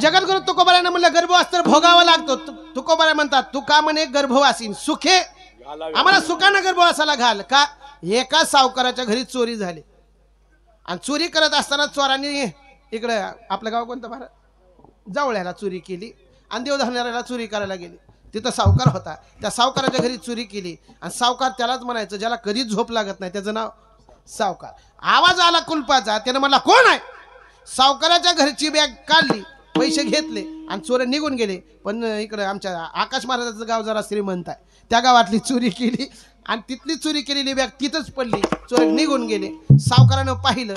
जगद्गुरु तुकोबारायनं म्हणलं गर्भवास तर भोगावा लागतो. तुकोबाराय म्हणतात, तुका म्हणे गर्भवासीन सुखे, आम्हाला सुखानं गर्भवासाला घाल. का? एका सावकाराच्या घरी चोरी झाली आणि चोरी करत असताना चोरांनी इकडे आपलं गाव कोणतं भारत जावळ्याला चोरी केली आणि देवधान्याला चोरी करायला गेली. तिथं सावकार होता, त्या सावकाराच्या घरी चोरी केली आणि सावकार त्यालाच म्हणायचं ज्याला कधीच झोप लागत नाही, त्याचं नाव सावकार. आवाज आला कुलपाचा, त्यानं म्हणला कोण आहे? सावकाराच्या घरची बॅग काढली, पैसे घेतले आणि चोर निघून गेले. पण इकडे आमच्या आकाश महाराजाचं गाव जरा श्रीमंत आहे, त्या गावातली चोरी केली आणि तिथली चोरी केलेली बॅग तिथंच पडली, चोर निघून गेले. सावकारानं पाहिलं,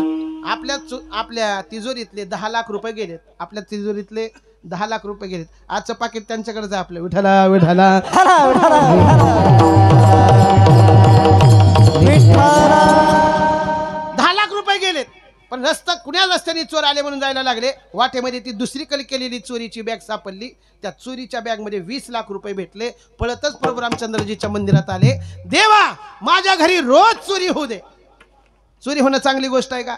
आपल्या तिजोरीतले 10 लाख रुपये गेलेत, आपल्या तिजोरीतले 10 लाख रुपये गेलेत. आजचं पाकिट त्यांच्याकडे जा आपलं. विठाला विठाला 10 लाख रुपये गेलेत. पण कुण्या रस्त्याने चोर आले म्हणून जायला लागले. वाटेमध्ये ती दुसरी केलेली चोरीची बॅग सापडली. त्या चोरीच्या बॅगमध्ये 20 लाख रुपये भेटले. पळतच प्रभू रामचंद्रजीच्या मंदिरात आले. देवा, माझ्या घरी रोज चोरी होऊ दे. चोरी होणं चांगली गोष्ट आहे का?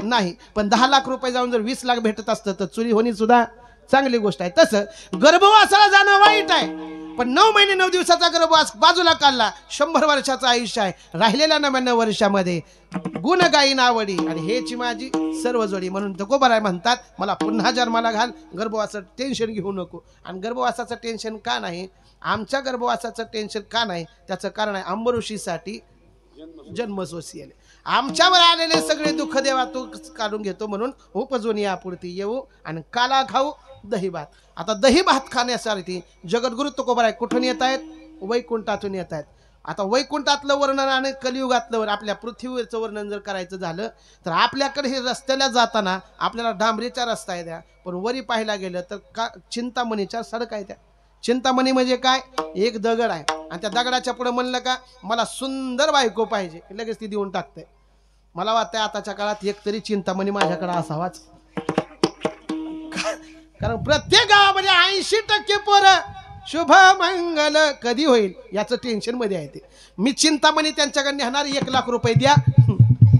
नाही. पण 10 लाख रुपये जाऊन जर 20 लाख भेटत असतं तर चोरी होणे सुद्धा चांगली गोष्ट आहे. तसं गर्भवासाला जाणं वाईट आहे, पण 9 महिने 9 दिवसाचा गर्भवास बाजूला काढला. 100 वर्षाचं आयुष्य आहे. राहिलेल्या 99 वर्षामध्ये गुण गायी नावडी आणि हेची माझी सर्व जोडी. म्हणून तुकोबाराय म्हणतात, मला पुन्हा जन्माला घाल, गर्भवासाचं टेन्शन घेऊ नको. आणि गर्भवासाचं टेन्शन का नाही? आमच्या गर्भवासाचं टेन्शन का नाही? त्याचं कारण आहे अंबऋषीसाठी जन्मसोशी आमच्यावर आलेले सगळे दुःख देवा तू काढून घेतो. म्हणून उपजून यापुरती येऊ आणि काला खाऊ दही भात. आता दही भात खाण्यासाठी जगद्गुरु तुकोबाराय कुठून येत आहेत? वैकुंठातून येत आहेत. आता वैकुंठातलं वर्णन आणि कलियुगातलं आपल्या पृथ्वीवरचं वर्णन जर करायचं झालं तर आपल्याकडे हे रस्त्याला जाताना आपल्याला डांबरीचा रस्ता आहे द्या, पण वरी पाहायला गेलं तर चिंतामणीच्या सडक आहे त्या. चिंतामणी म्हणजे काय? एक दगड आहे आणि त्या दगडाच्या पुढे म्हणलं का मला सुंदर बायको पाहिजे, लगेच ती देऊन टाकते. मला वाटतंय आताच्या काळात एक तरी चिंतामणी माझ्याकडे असावाच. कारण प्रत्येक गावामध्ये 80% पोरं शुभ मंगल कधी होईल याचं टेन्शन मध्ये आहे. ते मी चिंतामणी त्यांच्याकडे नेणार, 1 लाख रुपये द्या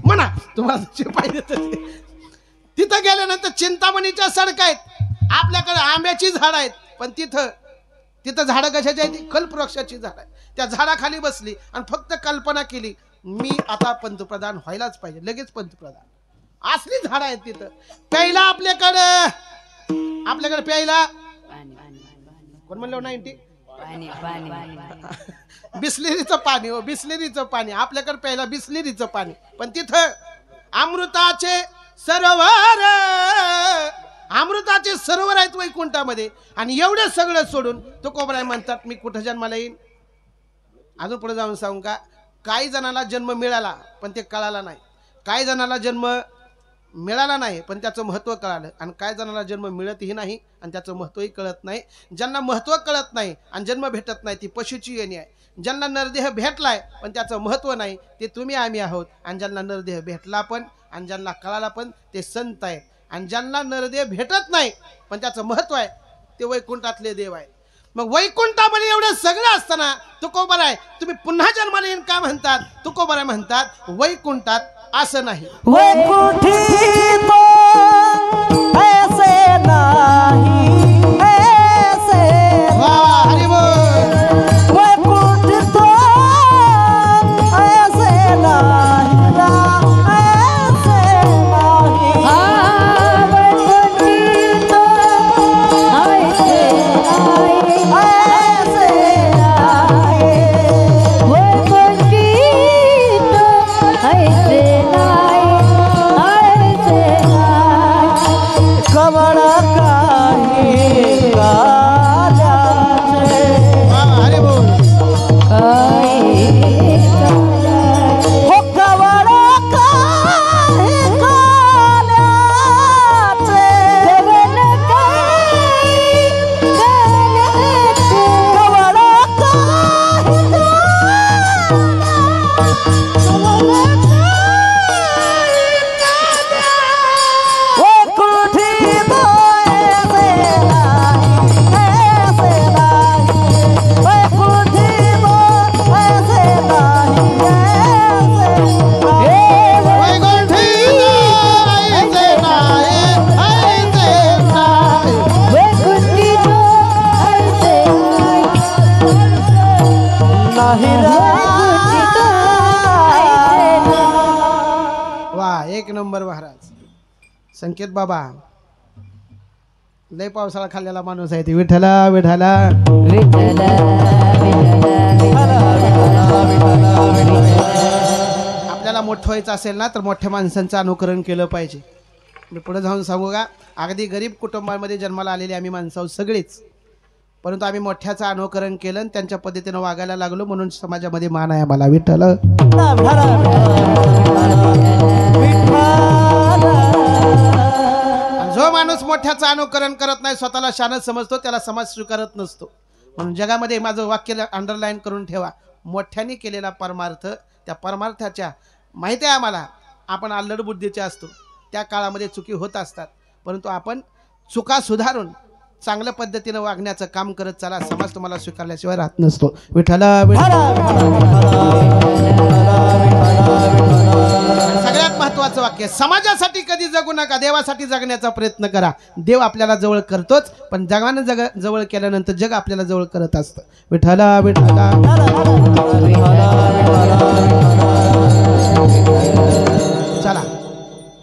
म्हणा तुम्हाला पाहिजे तसे. तिथं गेल्यानंतर चिंतामणीच्या सडक आहेत. आपल्याकडे आंब्याची झाड आहेत, पण तिथं झाडं कशाची आहेत? कल्पवृक्षाची झाड आहे. त्या झाडाखाली बसली आणि फक्त कल्पना केली मी आता पंतप्रधान व्हायलाच पाहिजे, लगेच पंतप्रधान. असली झाड आहेत तिथं. प्यायला आपल्याकडे प्यायला कोण म्हणलं 90 बिस्लेरीचं पाणी हो, बिस्लेरीचं पाणी आपल्याकडे प्यायला बिस्लेरीचं पाणी. पण तिथं अमृताचे सरोवर आहेत वैकुंठामध्ये. आणि एवढं सगळं सोडून तुकोबाराय म्हणतात मी कुठं जन्माला येईन? अजून पुढे जाऊन सांगू का? काही जणांना जन्म मिळाला पण ते कळाला नाही, काही जणांना जन्म मिळाला नाही पण त्याचं महत्त्व कळालं, आणि काही जणांना जन्म मिळतही नाही आणि त्याचं महत्त्वही कळत नाही. ज्यांना महत्त्व कळत नाही आणि जन्म भेटत नाही ती पशुची येणी आहे. ज्यांना नरदेह भेटलाय पण त्याचं महत्त्व नाही ते तुम्ही आम्ही आहोत. आणि ज्यांना नरदेह भेटला पण आणि ज्यांना कळाला पण ते संत आहेत. आणि ज्यांना नरदेह भेटत नाही पण त्याचं महत्त्व आहे ते वैकुंठातले देव आहेत. मग वैकुंठामध्ये एवढं सगळं असताना तुकोबाराय तुम्ही पुन्हा जन्माला येईन का म्हणतात? तुकोबाराय म्हणतात वैकुंठात असं नाही. वैकुंठी तो ऐसे नाही, ऐसे हरी बोल. वैकुंठ तो ऐसे नाही, ऐसे नाही. वैकुंठी तो ऐसे नाही, ऐसे नाही. वैकुंठी तो ऐसे नाही, ऐसे नाही. संकेत बाबा लय पावसाळा खाल्लेला माणूस आहे ते. विठ्ठला विठ्ठला विठ्ठल आपल्याला मोठं व्हायचं असेल ना तर मोठ्या माणसांचं अनुकरण केलं पाहिजे. मी पुढे जाऊन सांगू का, अगदी गरीब कुटुंबामध्ये जन्माला आलेले आम्ही माणसं आहोत सगळेच, परंतु आम्ही मोठ्याचं अनुकरण केलं आणि त्यांच्या पद्धतीनं वागायला लागलो म्हणून समाजामध्ये मान आहे आम्हाला. विठ्ठल जो माणूस मोठ्याचं अनुकरण करत नाही, स्वतःला शान समजतो, त्याला समाज स्वीकारत नसतो. म्हणून जगामध्ये माझं वाक्य अंडरलाईन करून ठेवा, मोठ्याने केलेला परमार्थ, त्या परमार्थाच्या माहिती आहे आम्हाला. आपण अल्लड बुद्धीचे असतो, त्या काळामध्ये चुकी होत असतात, परंतु आपण चुका सुधारून चांगल्या पद्धतीनं वागण्याचं काम करत चला. समाज तुम्हाला स्वीकारल्याशिवाय राहत नसतो. विठ्ठला सगळ्यात महत्वाचं वाक्य, समाजासाठी कधी जगू नका, देवासाठी जगण्याचा प्रयत्न करा. देव आपल्याला जवळ करतोच, पण जगानं जवळ केल्यानंतर जग आपल्याला जवळ करत असतं. विठ्ठला विठ्ठला चला.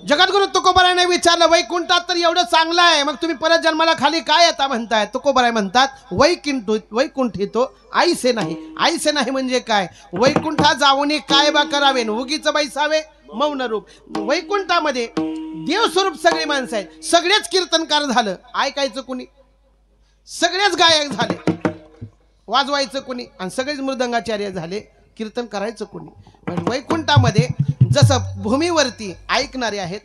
जगद्गुरु तुकोबारायने विचारलं, वैकुंठात तर एवढं चांगलं आहे, मग तुम्ही परत जन्माला खाली काय येता म्हणताय? तुकोबाराय म्हणतात, वैकुंठितो आईसे नाही. आईसे नाही म्हणजे काय? वैकुंठात जाऊन काय बा करावे, उगीच बैसावे मौन रूप. वैकुंठामध्ये देवस्वरूप सगळी माणसं आहेत, सगळेच कीर्तनकार झालं, ऐकायचं कुणी? सगळेच गायक झाले, वाजवायचं कुणी? आणि सगळेच मृदंगाचार्य झाले, कीर्तन करायचं कुणी? पण वैकुंठामध्ये जसं भूमीवरती ऐकणारे आहेत,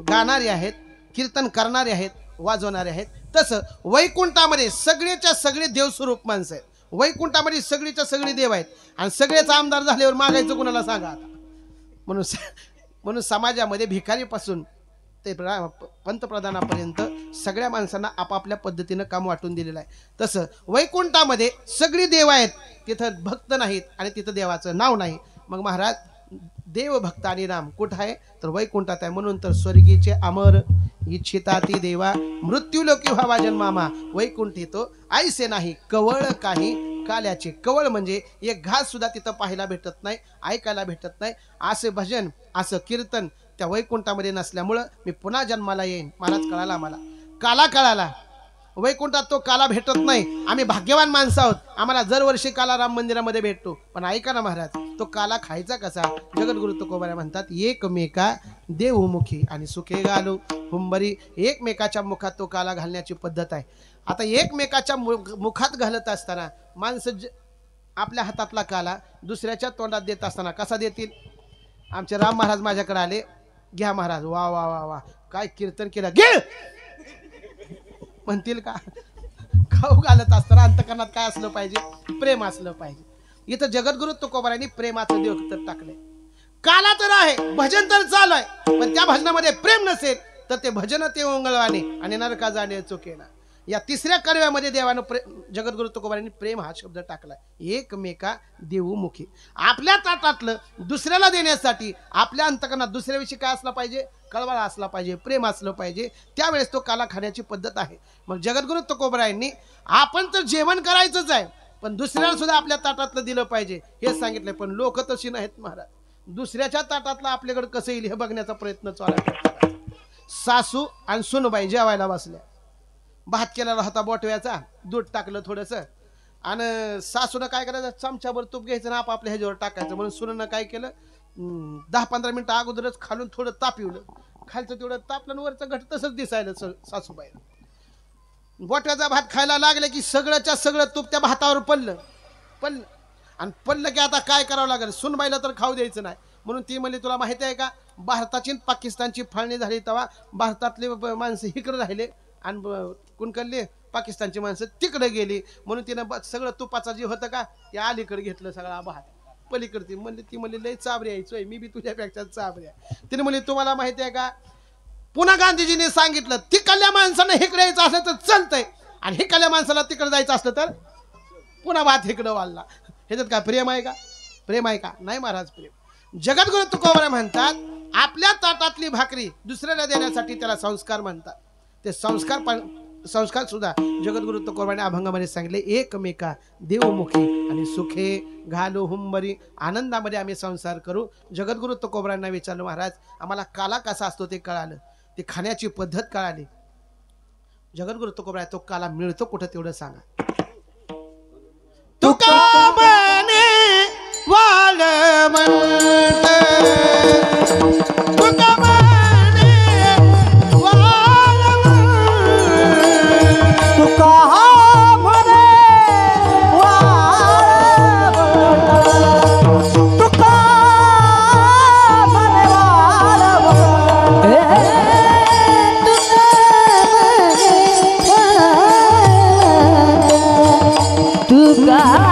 गाणारे आहेत, कीर्तन करणारे आहेत, वाजवणारे आहेत, तसं वैकुंठामध्ये सगळेच्या सगळे देवस्वरूप माणसं आहेत. वैकुंठामध्ये सगळीच्या सगळे देव आहेत आणि सगळेच आमदार झाल्यावर मागायचं कुणाला सांगा आता. म्हणून समाजामध्ये भिकारीपासून ते पंतप्रधानापर्यंत सगळ्या माणसांना आपापल्या पद्धतीनं काम वाटून दिलेलं आहे. तसं वैकुंठामध्ये सगळी देव आहेत, तिथं भक्त नाहीत आणि तिथं देवाचं नाव नाही. मग महाराज, देव भक्त आणि नाम कुठं आहे? तर वैकुंठात आहे. म्हणून तर स्वर्गीचे अमर इच्छिताती देवा, मृत्यूलोकी व्हावा जन्मामा, वैकुंठितो आईसे नाही कवळ काही काल्याचे. कवळ म्हणजे एक घास सुद्धा तिथं पाहायला भेटत नाही, ऐकायला भेटत नाही. असे भजन, असं कीर्तन त्या वैकुंठामध्ये नसल्यामुळं मी पुन्हा जन्माला येईन. महाराज कळाला आम्हाला, काला कळाला. वैकुंठात तो काला भेटत नाही. आम्ही भाग्यवान माणसं आहोत, आम्हाला दरवर्षी काला राम मंदिरामध्ये भेटतो. पण ऐका ना महाराज, तो काला खायचा कसा? जगद्गुरु तुकोबाराय म्हणतात, एकमेका देवमुखी आणि सुखे घालू हुंबरी. एकमेकाच्या मुखात तो काला घालण्याची पद्धत आहे. आता एकमेकाच्या मुखात घालत असताना माणसं आपल्या हातातला काला दुसऱ्याच्या तोंडात देत असताना कसा देतील? आमचे राम महाराज माझ्याकडे आले, घ्या महाराज, वा वा वा वा, काय कीर्तन केलं, घे म्हणतील का? खाऊ घालत असताना अंतकरणात काय असलं पाहिजे? प्रेम असलं पाहिजे. इथं जगद्गुरु तुकोबारायांनी प्रेमाचं देव तर टाकलंय. काला तर आहे, भजन तर चालू आहे, पण त्या भजनामध्ये प्रेम नसेल तर ते भजन ते ओंगळवाने आणि नरका जाणे चुकेना. या तिसऱ्या कडव्यामध्ये देवानं जगद्गुरु तुकोबारायांनी प्रेम हा शब्द टाकलाय. एकमेका देवमुखी. आपल्या ताटातलं दुसऱ्याला देण्यासाठी आपल्या अंतकरणात दुसऱ्याविषयी काय असला पाहिजे? कळवळा असला पाहिजे, प्रेम असलं पाहिजे. त्यावेळेस तो काला खाण्याची पद्धत आहे. मग जगद्गुरु तुकोबारायांनी आपण तर जेवण करायचंच आहे, पण दुसऱ्याला सुद्धा आपल्या ताटातलं दिलं पाहिजे हे सांगितलंय. पण लोक तशी नाहीत महाराज. दुसऱ्याच्या ताटातलं आपल्याकडे कसं येईल हे बघण्याचा प्रयत्न चालू आहे. सासू आणि सुनबाई जेवायला बसल्या, भात केलेला होता बोटव्याचा, दूध टाकलं थोडंसं, आणि सासूनं काय करायचं, चमच्याभर तूप घ्यायचं ना आपापल्या ह्याच्यावर टाकायचं. म्हणून सुनेनं काय केलं, 10-15 मिनिटं अगोदरच खालून थोडं तापिवलं, खालचं तेवढं तापलं आणि वरचं घट तसंच दिसायलं सासूबाई. बोटव्याचा भात खायला लागले की सगळंच्या सगळं तूप त्या भातावर पडलं आणि पडलं की आता काय करावं लागेल, सुनबाईला तर खाऊ द्यायचं नाही. म्हणून ती म्हणली, तुला माहिती आहे का, भारताची पाकिस्तानची फाळणी झाली तेव्हा भारतातले माणसं इकडे राहिले आणि कुणकडले पाकिस्तानची माणसं तिकडे गेली. म्हणून तिनं सगळं तुपाचा जे होतं का ते अलीकडे घेतलं, सगळा भात पलीकडे. ती म्हणली लय चाबरी यायचोय, मी बी तुझ्यापेक्षा चाबरी आहे. तिने म्हणली, तुम्हाला माहिती आहे का, पुन्हा गांधीजींनी सांगितलं, तिकडल्या माणसानं इकडे यायचं असलं तर चालतंय आणि हिकडल्या माणसाला तिकडे जायचं असलं तर पुन्हा भात इकडं वाढला. ह्याच्यात काय प्रेम आहे का? प्रेम आहे का? नाही महाराज, प्रेम. जगद्गुरु तुकोबाराय म्हणतात, आपल्या ताटातली भाकरी दुसऱ्याला देण्यासाठी त्याला संस्कार म्हणतात. ते संस्कार सुद्धा जगद्गुरु तुकोबारायांनी अभंगामध्ये सांगितले, एकमेका देवमुखी आणि सुखे घालू हुंबरी. आनंदामध्ये आम्ही संसार करू. जगद्गुरु तुकोबारायांना विचारलं, महाराज आम्हाला काला कसा असतो ते कळालं. ती खाण्याची पद्धत कळाली. जगद्गुरु तुकोबराय तो काला मिळतो कुठं तेवढं सांगा. तुका म्हणे वाळवंट, तुका म्हणे वाळवंट, तुका म्हणे वाळवंट, तुका म्हणे वाळवंट, तुका